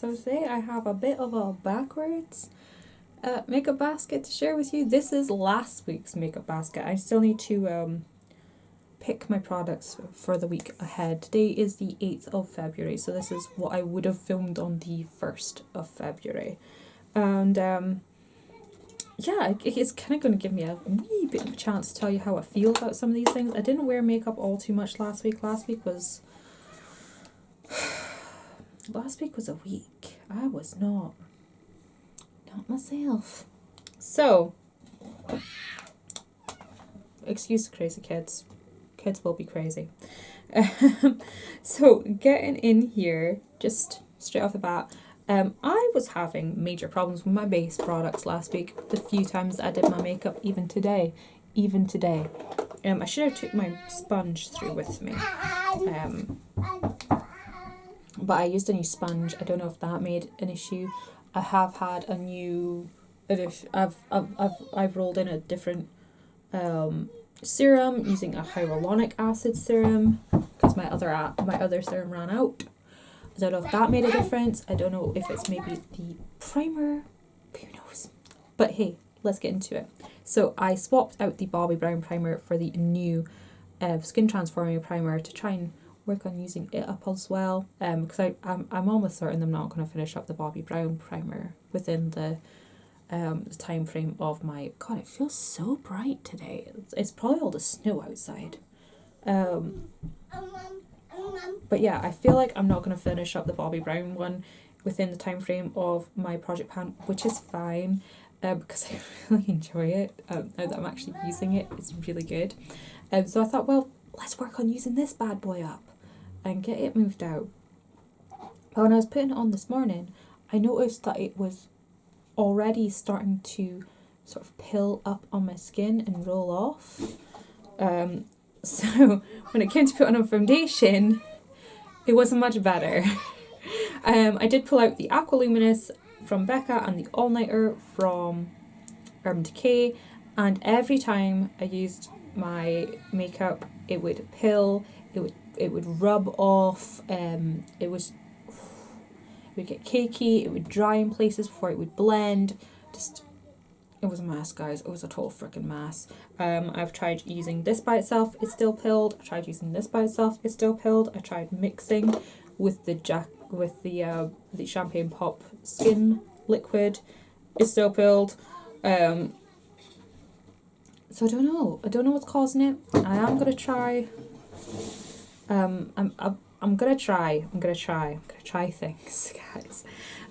So today I have a bit of a backwards makeup basket to share with you. This is last week's makeup basket. I still need to pick my products for the week ahead. Today is the 8th of February, so this is what I would have filmed on the 1st of February. And yeah, it's kind of going to give me a wee bit of a chance to tell you how I feel about some of these things. I didn't wear makeup all too much last week. Last week was a week. I was not myself. So, excuse the crazy kids. Kids will be crazy. So, getting in here, just straight off the bat, I was having major problems with my base products last week. The few times that I did my makeup, even today. I should have took my sponge through with me. But I used a new sponge. I don't know if that made an issue. I have had a new addition. I've rolled in a different serum using a hyaluronic acid serum because my other serum ran out. I don't know if that made a difference. I don't know if it's maybe the primer. Who knows? But hey, let's get into it. So I swapped out the Bobbi Brown primer for the new Skin Transforming Primer to try and work on using it up as well, because I'm almost certain I'm not going to finish up the Bobbi Brown primer within the time frame of my... God, it feels so bright today. It's probably all the snow outside. But yeah, I feel like I'm not going to finish up the Bobbi Brown one within the time frame of my project pan, which is fine, because I really enjoy it. Now that I'm actually using it, it's really good. So I thought, well, let's work on using this bad boy up and get it moved out. But when I was putting it on this morning, I noticed that it was already starting to sort of pill up on my skin and roll off. So when it came to putting on foundation, it wasn't much better. I did pull out the Aqualuminous from Becca and the All Nighter from Urban Decay, and every time I used my makeup, it would pill, it would rub off, it would get cakey, it would dry in places before it would blend. It was a mess, guys. It was a total freaking mess. I've tried using this by itself, it's still pilled. I tried using this by itself, it's still pilled. I tried mixing with the Champagne Pop Skin Liquid, it's still pilled. So I don't know what's causing it. I am gonna try. I'm gonna try things, guys.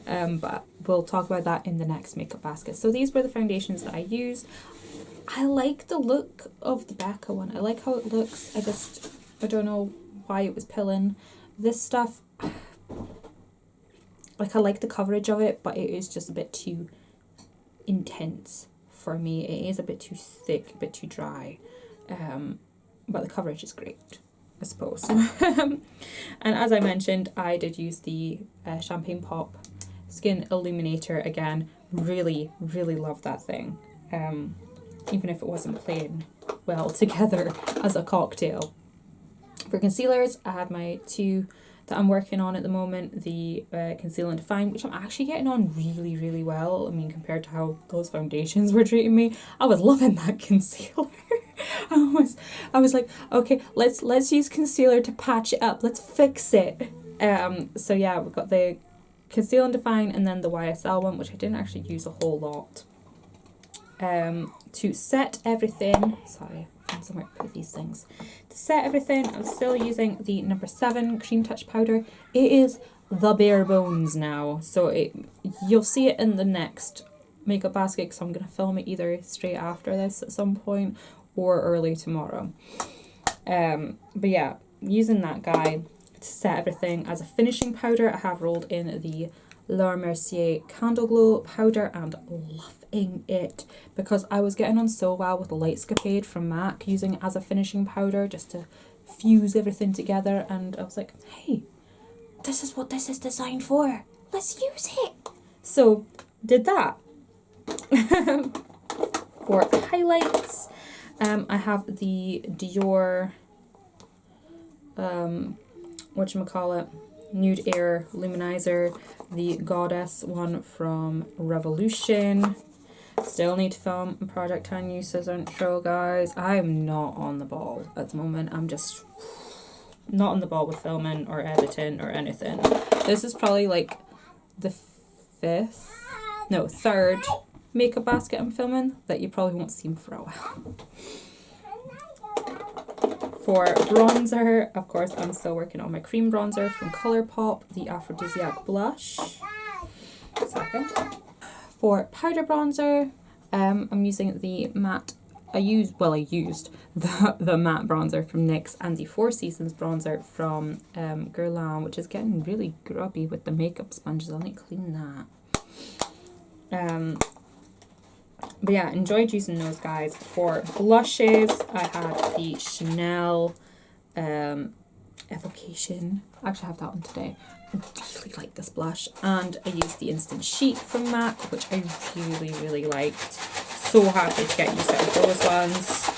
But we'll talk about that in the next makeup basket. So these were the foundations that I used. I like the look of the Becca one. I like how it looks. I don't know why it was pilling. This stuff, like, I like the coverage of it, but it is just a bit too intense for me. It is a bit too thick, a bit too dry. But the coverage is great, I suppose. And as I mentioned, I did use the Champagne Pop Skin Illuminator again. Really, really love that thing. Even if it wasn't playing well together as a cocktail. For concealers, I have my two that I'm working on at the moment, the Conceal and Define, which I'm actually getting on really, really well. I mean, compared to how those foundations were treating me, I was loving that concealer. I was like, okay, let's use concealer to patch it up. Let's fix it. So yeah, we've got the Conceal and Define and then the YSL one, which I didn't actually use a whole lot. To set everything, sorry, I found somewhere to put these things. To set everything, I'm still using the number 7 Cream Touch powder. It is the bare bones now, so you'll see it in the next makeup basket because I'm going to film it either straight after this at some point or early tomorrow. But yeah, using that guy to set everything. As a finishing powder, I have rolled in the Laura Mercier Candle Glow powder and loving it because I was getting on so well with the Lightscapade from MAC, using it as a finishing powder just to fuse everything together, and I was like, hey, this is what this is designed for. Let's use it. So, did that. For highlights, I have the Dior, Nude Air Luminizer, the Goddess one from Revolution. Still need to film a project on Uses intro, guys. I am not on the ball at the moment. I'm just not on the ball with filming or editing or anything. This is probably like the third makeup basket I'm filming that you probably won't see for a while. For bronzer, of course, I'm still working on my cream bronzer from ColourPop, the Aphrodisiac Blush. Second. For powder bronzer, I'm using the matte. I used the matte bronzer from NYX and the Four Seasons bronzer from Guerlain, which is getting really grubby with the makeup sponges. I'll need to clean that. But yeah, enjoyed using those, guys. For blushes, I had the Chanel Evocation. I actually have that one today. I really like this blush. And I used the Instant Sheet from MAC, which I really, really liked. So happy to get used to those ones.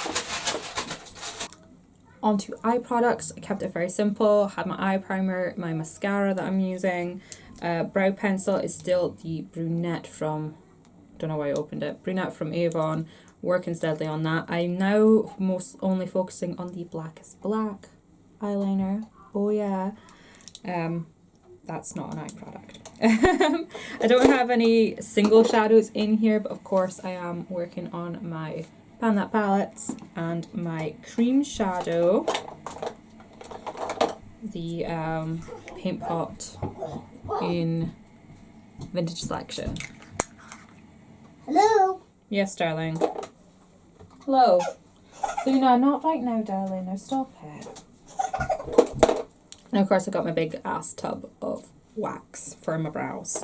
Onto eye products. I kept it very simple. Had my eye primer, my mascara that I'm using. Brow pencil is still the Brunette from... don't know why I opened it. Brunette from Avon. Working steadily on that. I'm now only focusing on the Blackest Black eyeliner. Oh yeah. That's not an eye product. I don't have any single shadows in here, but of course I am working on my Pan That palettes and my cream shadow. The Paint Pot in Vintage Selection. Hello? Yes, darling. Hello. Luna, not right now, darling. Now stop it. And of course I got my big ass tub of wax for my brows.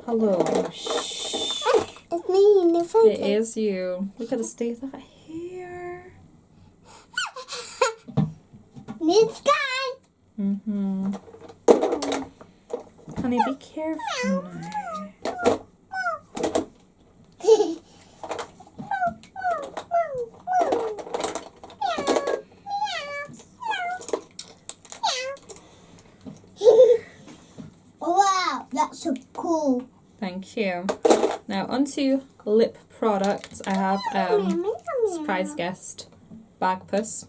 Hello. Shh. It's me in the front. It is you. Look at the state of that hair. It's gone. Mm-hmm. Honey, be careful now. Wow, that's so cool. Thank you. Now onto lip products. I have surprise guest Bagpuss.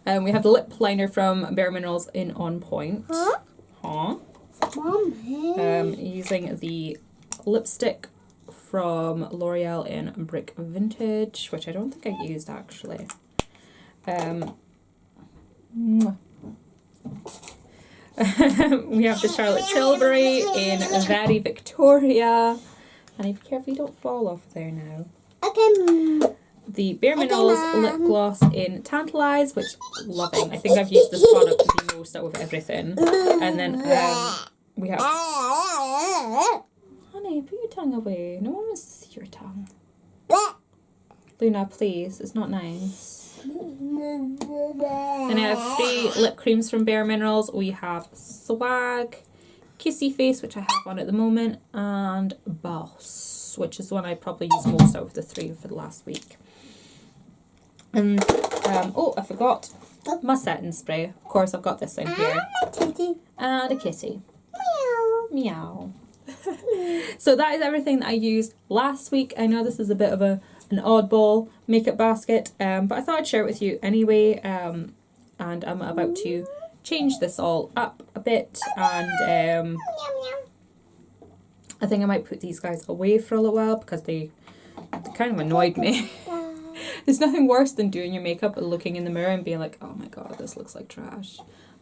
We have the lip liner from Bare Minerals in On Point. Huh? Using the lipstick from L'Oreal in Brick Vintage, which I don't think I used actually. We have the Charlotte Tilbury in Very Victoria. Honey, be careful you don't fall off there now. Okay. The Bare Minerals lip gloss in Tantalize, which I'm loving. I think I've used this product the most out of everything. And then we have... Honey, put your tongue away. No one wants to see your tongue. Luna, please. It's not nice. And I have 3 lip creams from Bare Minerals. We have Swag, Kissy Face, which I have on at the moment, and Boss, which is the one I probably use most out of the 3 for the last week. And, oh, I forgot my setting spray. Of course, I've got this in here. And a kitty. Meow. So that is everything that I used last week. I know this is a bit of an oddball makeup basket, but I thought I'd share it with you anyway. And I'm about to change this all up a bit, and I think I might put these guys away for a little while because they kind of annoyed me. There's nothing worse than doing your makeup and looking in the mirror and being like, oh my god, this looks like trash.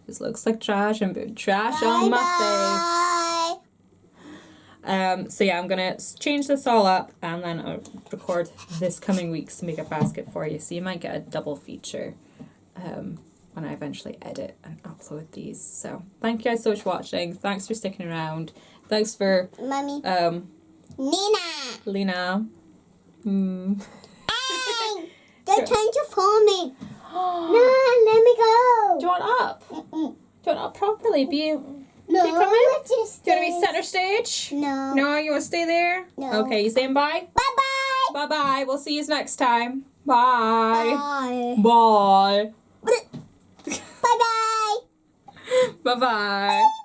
This looks like trash, and putting trash on my face. So yeah, I'm gonna change this all up and then I'll record this coming week's makeup basket for you. So you might get a double feature when I eventually edit and upload these. So thank you guys so much for watching. Thanks for sticking around. Thanks for Mommy. Lena. They're trying to follow me. No, let me go. Do you want up? Do you want up properly? No, Do you want to be center stage? No. No, you want to stay there? No. Okay, you saying bye? Bye-bye. Bye-bye. We'll see you next time. Bye. Bye. Bye. Bye-bye. Bye bye.